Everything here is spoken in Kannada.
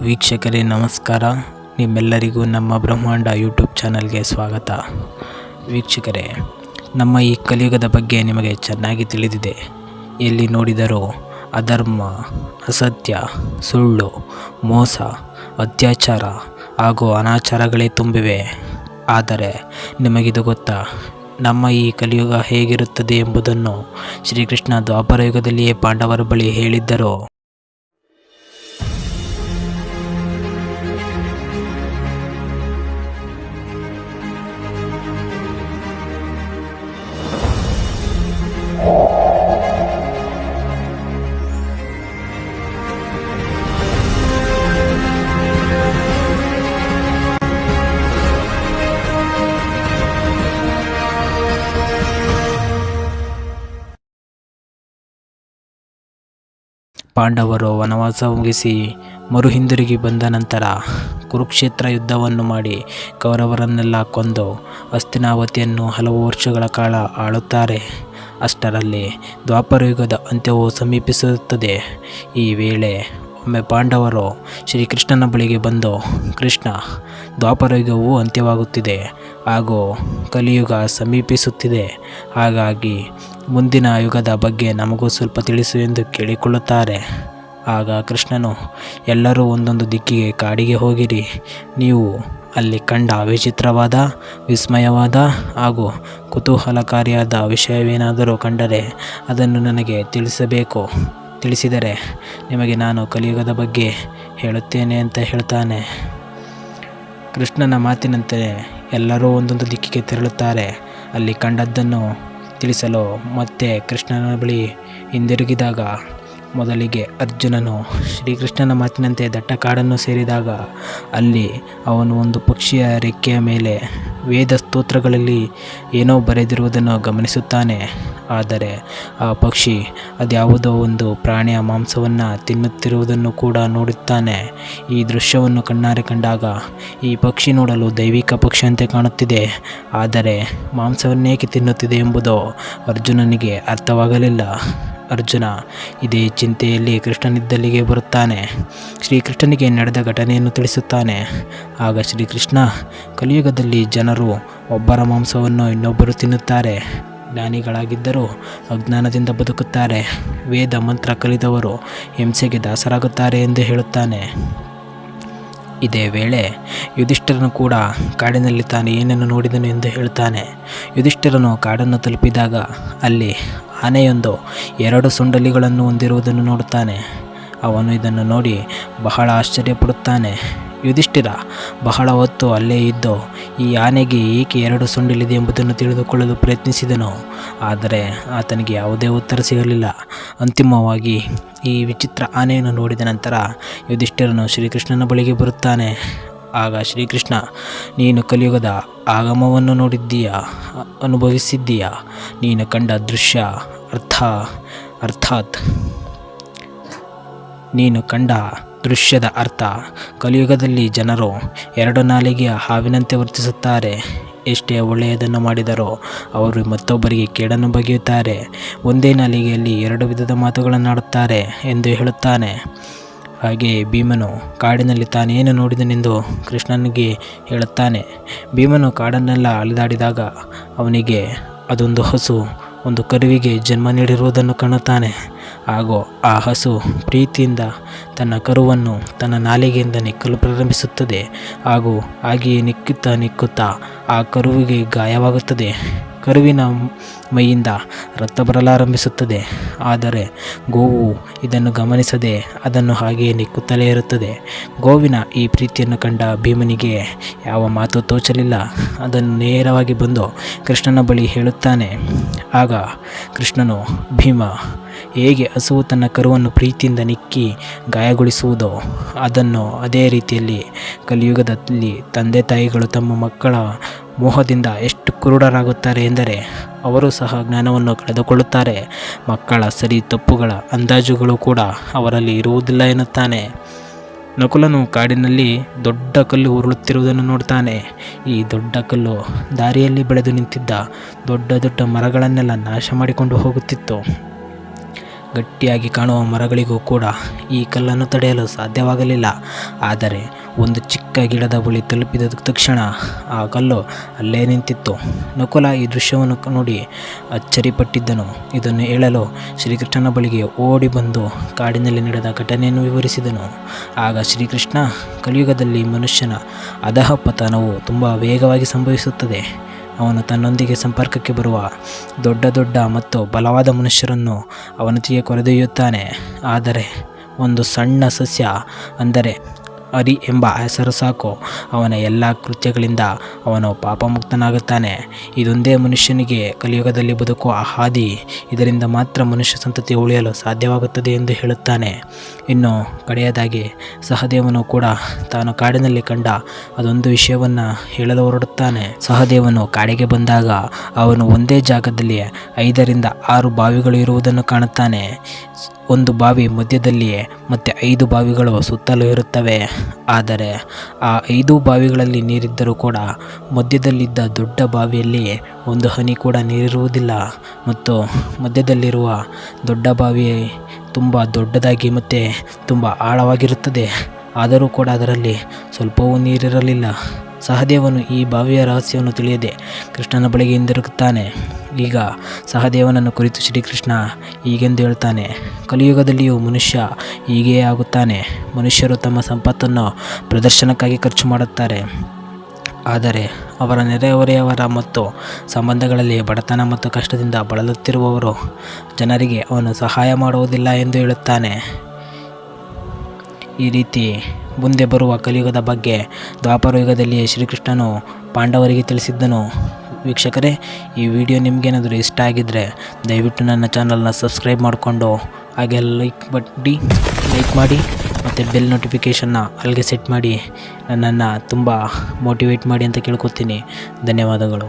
ವೀಕ್ಷಕರೇ ನಮಸ್ಕಾರ. ನಿಮ್ಮೆಲ್ಲರಿಗೂ ನಮ್ಮ ಬ್ರಹ್ಮಾಂಡ ಯೂಟ್ಯೂಬ್ ಚಾನಲ್ಗೆ ಸ್ವಾಗತ. ವೀಕ್ಷಕರೇ, ನಮ್ಮ ಈ ಕಲಿಯುಗದ ಬಗ್ಗೆ ನಿಮಗೆ ಚೆನ್ನಾಗಿ ತಿಳಿದಿದೆ. ಎಲ್ಲಿ ನೋಡಿದರೂ ಅಧರ್ಮ, ಅಸತ್ಯ, ಸುಳ್ಳು, ಮೋಸ, ಅತ್ಯಾಚಾರ ಹಾಗೂ ಅನಾಚಾರಗಳೇ ತುಂಬಿವೆ. ಆದರೆ ನಿಮಗಿದು ಗೊತ್ತಾ? ನಮ್ಮ ಈ ಕಲಿಯುಗ ಹೇಗಿರುತ್ತದೆ ಎಂಬುದನ್ನು ಶ್ರೀಕೃಷ್ಣ ದ್ವಾಪರ ಯುಗದಲ್ಲಿಯೇ ಪಾಂಡವರ ಬಳಿ ಹೇಳಿದ್ದರು. ಪಾಂಡವರು ವನವಾಸ ಮುಗಿಸಿ ಹಿಂದಿರುಗಿ ಬಂದ ನಂತರ ಕುರುಕ್ಷೇತ್ರ ಯುದ್ಧವನ್ನು ಮಾಡಿ ಕೌರವರನ್ನೆಲ್ಲ ಕೊಂದು ಹಸ್ತಿನಾವತಿಯನ್ನು ಹಲವು ವರ್ಷಗಳ ಕಾಲ ಆಳುತ್ತಾರೆ. ಅಷ್ಟರಲ್ಲಿ ದ್ವಾಪರ ಯುಗದ ಅಂತ್ಯವು ಸಮೀಪಿಸುತ್ತದೆ. ಈ ವೇಳೆ ಒಮ್ಮೆ ಪಾಂಡವರು ಶ್ರೀಕೃಷ್ಣನ ಬಳಿಗೆ ಬಂದು, ಕೃಷ್ಣ, ದ್ವಾಪರ ಯುಗವು ಅಂತ್ಯವಾಗುತ್ತಿದೆ ಹಾಗೂ ಕಲಿಯುಗ ಸಮೀಪಿಸುತ್ತಿದೆ. ಹಾಗಾಗಿ ಮುಂದಿನ ಯುಗದ ಬಗ್ಗೆ ನಮಗೂ ಸ್ವಲ್ಪ ತಿಳಿಸು ಎಂದು ಕೇಳಿಕೊಳ್ಳುತ್ತಾರೆ. ಆಗ ಕೃಷ್ಣನು, ಎಲ್ಲರೂ ಒಂದೊಂದು ದಿಕ್ಕಿಗೆ ಕಾಡಿಗೆ ಹೋಗಿರಿ. ನೀವು ಅಲ್ಲಿ ಕಂಡ ವಿಚಿತ್ರವಾದ, ವಿಸ್ಮಯವಾದ ಹಾಗೂ ಕುತೂಹಲಕಾರಿಯಾದ ವಿಷಯವೇನಾದರೂ ಕಂಡರೆ ಅದನ್ನು ನನಗೆ ತಿಳಿಸಬೇಕು. ತಿಳಿಸಿದರೆ ನಿಮಗೆ ನಾನು ಕಲಿಯುಗದ ಬಗ್ಗೆ ಹೇಳುತ್ತೇನೆ ಅಂತ ಹೇಳ್ತಾನೆ. ಕೃಷ್ಣನ ಮಾತಿನಂತೆ ಎಲ್ಲರೂ ಒಂದೊಂದು ದಿಕ್ಕಿಗೆ ತೆರಳುತ್ತಾರೆ. ಅಲ್ಲಿ ಕಂಡದ್ದನ್ನು ತಿಳಿಸಲು ಮತ್ತೆ ಕೃಷ್ಣನ ಬಳಿ ಹಿಂದಿರುಗಿದಾಗ ಮೊದಲಿಗೆ ಅರ್ಜುನನು ಶ್ರೀಕೃಷ್ಣನ ಮಾತಿನಂತೆ ದಟ್ಟ ಕಾಡನ್ನು ಸೇರಿದಾಗ ಅಲ್ಲಿ ಅವನು ಒಂದು ಪಕ್ಷಿಯ ರೆಕ್ಕೆಯ ಮೇಲೆ ವೇದ ಸ್ತೋತ್ರಗಳಲ್ಲಿ ಏನೋ ಬರೆದಿರುವುದನ್ನು ಗಮನಿಸುತ್ತಾನೆ. ಆದರೆ ಆ ಪಕ್ಷಿ ಅದ್ಯಾವುದೋ ಒಂದು ಪ್ರಾಣಿಯ ಮಾಂಸವನ್ನು ತಿನ್ನುತ್ತಿರುವುದನ್ನು ಕೂಡ ನೋಡುತ್ತಾನೆ. ಈ ದೃಶ್ಯವನ್ನು ಕಣ್ಣಾರೆ ಕಂಡಾಗ ಈ ಪಕ್ಷಿ ನೋಡಲು ದೈವಿಕ ಪಕ್ಷಿಯಂತೆ ಕಾಣುತ್ತಿದೆ, ಆದರೆ ಮಾಂಸವನ್ನೇಕೆ ತಿನ್ನುತ್ತಿದೆ ಎಂಬುದು ಅರ್ಜುನನಿಗೆ ಅರ್ಥವಾಗಲಿಲ್ಲ. ಅರ್ಜುನ ಇದೇ ಚಿಂತೆಯಲ್ಲಿ ಕೃಷ್ಣನಿದ್ದಲ್ಲಿಗೆ ಬರುತ್ತಾನೆ. ಶ್ರೀಕೃಷ್ಣನಿಗೆ ನಡೆದ ಘಟನೆಯನ್ನು ತಿಳಿಸುತ್ತಾನೆ. ಆಗ ಶ್ರೀಕೃಷ್ಣ, ಕಲಿಯುಗದಲ್ಲಿ ಜನರು ಒಬ್ಬರ ಮಾಂಸವನ್ನು ಇನ್ನೊಬ್ಬರು ತಿನ್ನುತ್ತಾರೆ. ಜ್ಞಾನಿಗಳಾಗಿದ್ದರೂ ಅಜ್ಞಾನದಿಂದ ಬದುಕುತ್ತಾರೆ. ವೇದ ಮಂತ್ರ ಕಲಿತವರು ಹಿಂಸೆಗೆ ದಾಸರಾಗುತ್ತಾರೆ ಎಂದು ಹೇಳುತ್ತಾನೆ. ಇದೇ ವೇಳೆ ಯುಧಿಷ್ಠಿರನು ಕೂಡ ಕಾಡಿನಲ್ಲಿ ತಾನು ಏನನ್ನು ನೋಡಿದನು ಎಂದು ಹೇಳ್ತಾನೆ. ಯುಧಿಷ್ಠಿರನು ಕಾಡನ್ನು ತಲುಪಿದಾಗ ಅಲ್ಲಿ ಆನೆಯೊಂದು 2 ಸೊಂಡಿಲುಗಳನ್ನು ಹೊಂದಿರುವುದನ್ನು ನೋಡುತ್ತಾನೆ. ಅವನು ಇದನ್ನು ನೋಡಿ ಬಹಳ ಆಶ್ಚರ್ಯಪಡುತ್ತಾನೆ. ಯುಧಿಷ್ಠಿರ ಬಹಳ ಹೊತ್ತು ಅಲ್ಲೇ ಇದ್ದು ಈ ಆನೆಗೆ ಏಕೆ 2 ಸೊಂಡಿಲಿದೆ ಎಂಬುದನ್ನು ತಿಳಿದುಕೊಳ್ಳಲು ಪ್ರಯತ್ನಿಸಿದನು. ಆದರೆ ಆತನಿಗೆ ಯಾವುದೇ ಉತ್ತರ ಸಿಗಲಿಲ್ಲ. ಅಂತಿಮವಾಗಿ ಈ ವಿಚಿತ್ರ ಆನೆಯನ್ನು ನೋಡಿದ ನಂತರ ಯುಧಿಷ್ಠಿರನು ಶ್ರೀಕೃಷ್ಣನ ಬಳಿಗೆ ಬರುತ್ತಾನೆ. ಆಗ ಶ್ರೀಕೃಷ್ಣ, ನೀನು ಕಲಿಯುಗದ ಆಗಮವನ್ನು ನೋಡಿದ್ದೀಯಾ, ಅನುಭವಿಸಿದ್ದೀಯಾ? ನೀನು ಕಂಡ ದೃಶ್ಯ ಅರ್ಥಾತ್ ನೀನು ಕಂಡ ದೃಶ್ಯದ ಅರ್ಥ, ಕಲಿಯುಗದಲ್ಲಿ ಜನರು 2 ನಾಲಿಗೆಯ ಹಾವಿನಂತೆ ವರ್ತಿಸುತ್ತಾರೆ. ಎಷ್ಟೇ ಒಳ್ಳೆಯದನ್ನು ಮಾಡಿದರೂ ಅವರು ಮತ್ತೊಬ್ಬರಿಗೆ ಕೇಡನ್ನು ಬಗೆಯುತ್ತಾರೆ. ಒಂದೇ ನಾಲಿಗೆಯಲ್ಲಿ 2 ವಿಧದ ಮಾತುಗಳನ್ನಾಡುತ್ತಾರೆ ಎಂದು ಹೇಳುತ್ತಾನೆ. ಹಾಗೆಯೇ ಭೀಮನು ಕಾಡಿನಲ್ಲಿ ತಾನೇನು ನೋಡಿದನೆಂದು ಕೃಷ್ಣನಿಗೆ ಹೇಳುತ್ತಾನೆ. ಭೀಮನು ಕಾಡನ್ನೆಲ್ಲ ಅಲೆದಾಡಿದಾಗ ಅವನಿಗೆ ಅದೊಂದು ಹಸು ಒಂದು ಕರುವಿಗೆ ಜನ್ಮ ನೀಡಿರುವುದನ್ನು ಕಾಣುತ್ತಾನೆ. ಹಾಗೂ ಆ ಹಸು ಪ್ರೀತಿಯಿಂದ ತನ್ನ ಕರುವನ್ನು ತನ್ನ ನಾಲಿಗೆಯಿಂದ ನಿಕ್ಕಲು ಪ್ರಾರಂಭಿಸುತ್ತದೆ. ಹಾಗೂ ಹಾಗೆಯೇ ನಿಕ್ಕುತ್ತಾ ಆ ಕರುವಿಗೆ ಗಾಯವಾಗುತ್ತದೆ. ಕರುವಿನ ಮೈಯಿಂದ ರಕ್ತ ಬರಲಾರಂಭಿಸುತ್ತದೆ. ಆದರೆ ಗೋವು ಇದನ್ನು ಗಮನಿಸದೆ ಅದನ್ನು ಹಾಗೆಯೇ ನಿಕ್ಕುತ್ತಲೇ ಇರುತ್ತದೆ. ಗೋವಿನ ಈ ಪ್ರೀತಿಯನ್ನು ಕಂಡ ಭೀಮನಿಗೆ ಯಾವ ಮಾತು ತೋಚಲಿಲ್ಲ. ಅದನ್ನು ನೇರವಾಗಿ ಬಂದು ಕೃಷ್ಣನ ಬಳಿ ಹೇಳುತ್ತಾನೆ. ಆಗ ಕೃಷ್ಣನು, ಭೀಮ, ಹೇಗೆ ಹಸುವು ತನ್ನ ಕರುವನ್ನು ಪ್ರೀತಿಯಿಂದ ನಿಕ್ಕಿ ಗಾಯಗೊಳಿಸುವುದೋ ಅದನ್ನು ಅದೇ ರೀತಿಯಲ್ಲಿ ಕಲಿಯುಗದಲ್ಲಿ ತಂದೆ ತಾಯಿಗಳು ತಮ್ಮ ಮಕ್ಕಳ ಮೋಹದಿಂದ ಎಷ್ಟು ಕುರುಡರಾಗುತ್ತಾರೆ ಎಂದರೆ ಅವರು ಸಹ ಜ್ಞಾನವನ್ನು ಕಳೆದುಕೊಳ್ಳುತ್ತಾರೆ. ಮಕ್ಕಳ ಸರಿ ತಪ್ಪುಗಳ ಅಂದಾಜುಗಳು ಕೂಡ ಅವರಲ್ಲಿ ಇರುವುದಿಲ್ಲ ಎನ್ನುತ್ತಾನೆ. ನಕುಲನು ಕಾಡಿನಲ್ಲಿ ದೊಡ್ಡ ಕಲ್ಲು ಉರುಳುತ್ತಿರುವುದನ್ನು ನೋಡ್ತಾನೆ. ಈ ದೊಡ್ಡ ಕಲ್ಲು ದಾರಿಯಲ್ಲಿ ಬೆಳೆದು ನಿಂತಿದ್ದ ದೊಡ್ಡ ದೊಡ್ಡ ಮರಗಳನ್ನೆಲ್ಲ ನಾಶ ಮಾಡಿಕೊಂಡು ಹೋಗುತ್ತಿತ್ತು. ಗಟ್ಟಿಯಾಗಿ ಕಾಣುವ ಮರಗಳಿಗೂ ಕೂಡ ಈ ಕಲ್ಲನ್ನು ತಡೆಯಲು ಸಾಧ್ಯವಾಗಲಿಲ್ಲ. ಆದರೆ ಒಂದು ಚಿಕ್ಕ ಗಿಡದ ಬಳಿ ತಲುಪಿದ ತಕ್ಷಣ ಆ ಕಲ್ಲು ಅಲ್ಲೇ ನಿಂತಿತ್ತು. ನಕುಲ ಈ ದೃಶ್ಯವನ್ನು ನೋಡಿ ಅಚ್ಚರಿಪಟ್ಟಿದ್ದನು. ಇದನ್ನು ಹೇಳಲು ಶ್ರೀಕೃಷ್ಣನ ಬಳಿಗೆ ಓಡಿ ಬಂದು ಕಾಡಿನಲ್ಲಿ ನಡೆದ ಘಟನೆಯನ್ನು ವಿವರಿಸಿದನು. ಆಗ ಶ್ರೀಕೃಷ್ಣ, ಕಲಿಯುಗದಲ್ಲಿ ಮನುಷ್ಯನ ಅಧಃಪತನವು ತುಂಬ ವೇಗವಾಗಿ ಸಂಭವಿಸುತ್ತದೆ. ಅವನು ತನ್ನೊಂದಿಗೆ ಸಂಪರ್ಕಕ್ಕೆ ಬರುವ ದೊಡ್ಡ ಮತ್ತು ಬಲವಾದ ಮನುಷ್ಯರನ್ನು ಅವನೊತ್ತಿಗೆ ಕೊರೆದೊಯ್ಯುತ್ತಾನೆ. ಆದರೆ ಒಂದು ಸಣ್ಣ ಸಸ್ಯ, ಅಂದರೆ ಹರಿ ಎಂಬ ಹೆಸರು ಸಾಕು, ಅವನ ಎಲ್ಲ ಕೃತ್ಯಗಳಿಂದ ಅವನು ಪಾಪಮುಕ್ತನಾಗುತ್ತಾನೆ. ಇದೊಂದೇ ಮನುಷ್ಯನಿಗೆ ಕಲಿಯುಗದಲ್ಲಿ ಬದುಕುವ ಹಾದಿ. ಇದರಿಂದ ಮಾತ್ರ ಮನುಷ್ಯ ಸಂತತಿ ಉಳಿಯಲು ಸಾಧ್ಯವಾಗುತ್ತದೆ ಎಂದು ಹೇಳುತ್ತಾನೆ. ಇನ್ನು ಕಡೆಯದಾಗಿ ಸಹದೇವನು ಕೂಡ ತಾನು ಕಾಡಿನಲ್ಲಿ ಕಂಡ ಅದೊಂದು ವಿಷಯವನ್ನು ಹೇಳಲು ಹೊರಡುತ್ತಾನೆ. ಸಹದೇವನು ಕಾಡಿಗೆ ಬಂದಾಗ ಅವನು ಒಂದೇ ಜಾಗದಲ್ಲಿ 5ರಿಂದ 6 ಬಾವಿಗಳು ಇರುವುದನ್ನು ಕಾಣುತ್ತಾನೆ. ಒಂದು ಬಾವಿ ಮಧ್ಯದಲ್ಲಿಯೇ ಮತ್ತು 5 ಬಾವಿಗಳು ಸುತ್ತಲೂ ಇರುತ್ತವೆ. ಆದರೆ ಆ 5 ಬಾವಿಗಳಲ್ಲಿ ನೀರಿದ್ದರೂ ಕೂಡ ಮಧ್ಯದಲ್ಲಿದ್ದ ದೊಡ್ಡ ಬಾವಿಯಲ್ಲಿ ಒಂದು ಹನಿ ಕೂಡ ನೀರಿರುವುದಿಲ್ಲ. ಮತ್ತು ಮಧ್ಯದಲ್ಲಿರುವ ದೊಡ್ಡ ಬಾವಿ ತುಂಬ ದೊಡ್ಡದಾಗಿ ಮತ್ತು ತುಂಬ ಆಳವಾಗಿರುತ್ತದೆ. ಆದರೂ ಕೂಡ ಅದರಲ್ಲಿ ಸ್ವಲ್ಪವೂ ನೀರಿರಲಿಲ್ಲ. ಸಹದೇವನು ಈ ಬಾವಿಯ ರಹಸ್ಯವನ್ನು ತಿಳಿಯದೆ ಕೃಷ್ಣನ ಬಳಿಗೆ ಹಿಂದಿರುಗುತ್ತಾನೆ. ಈಗ ಸಹದೇವನನ್ನು ಕುರಿತು ಶ್ರೀಕೃಷ್ಣ ಹೀಗೆಂದು ಹೇಳ್ತಾನೆ: ಕಲಿಯುಗದಲ್ಲಿಯೂ ಮನುಷ್ಯ ಹೀಗೆಯೇ ಆಗುತ್ತಾನೆ. ಮನುಷ್ಯರು ತಮ್ಮ ಸಂಪತ್ತನ್ನು ಪ್ರದರ್ಶನಕ್ಕಾಗಿ ಖರ್ಚು ಮಾಡುತ್ತಾರೆ. ಆದರೆ ಅವರ ನೆರೆಹೊರೆಯವರ ಮತ್ತು ಸಂಬಂಧಗಳಲ್ಲಿ ಬಡತನ ಮತ್ತು ಕಷ್ಟದಿಂದ ಬಳಲುತ್ತಿರುವವರು ಜನರಿಗೆ ಅವನು ಸಹಾಯ ಮಾಡುವುದಿಲ್ಲ ಎಂದು ಹೇಳುತ್ತಾನೆ. ಈ ರೀತಿ ಮುಂದೆ ಬರುವ ಕಲಿಯುಗದ ಬಗ್ಗೆ ದ್ವಾಪರ ಯುಗದಲ್ಲಿಯೇ ಶ್ರೀಕೃಷ್ಣನು ಪಾಂಡವರಿಗೆ ತಿಳಿಸಿದ್ದನು. ವೀಕ್ಷಕರೇ, ಈ ವಿಡಿಯೋ ನಿಮಗೇನಾದರೂ ಇಷ್ಟ ಆಗಿದ್ದರೆ ದಯವಿಟ್ಟು ನನ್ನ ಚಾನಲ್ನ ಸಬ್ಸ್ಕ್ರೈಬ್ ಮಾಡಿಕೊಂಡು ಹಾಗೆ ಲೈಕ್ ಮಾಡಿ ಮತ್ತು ಬೆಲ್ ನೋಟಿಫಿಕೇಷನ್ನ ಅಲ್ಲಿಗೆ ಸೆಟ್ ಮಾಡಿ ನನ್ನನ್ನು ತುಂಬ ಮೋಟಿವೇಟ್ ಮಾಡಿ ಅಂತ ಕೇಳ್ಕೊತೀನಿ. ಧನ್ಯವಾದಗಳು.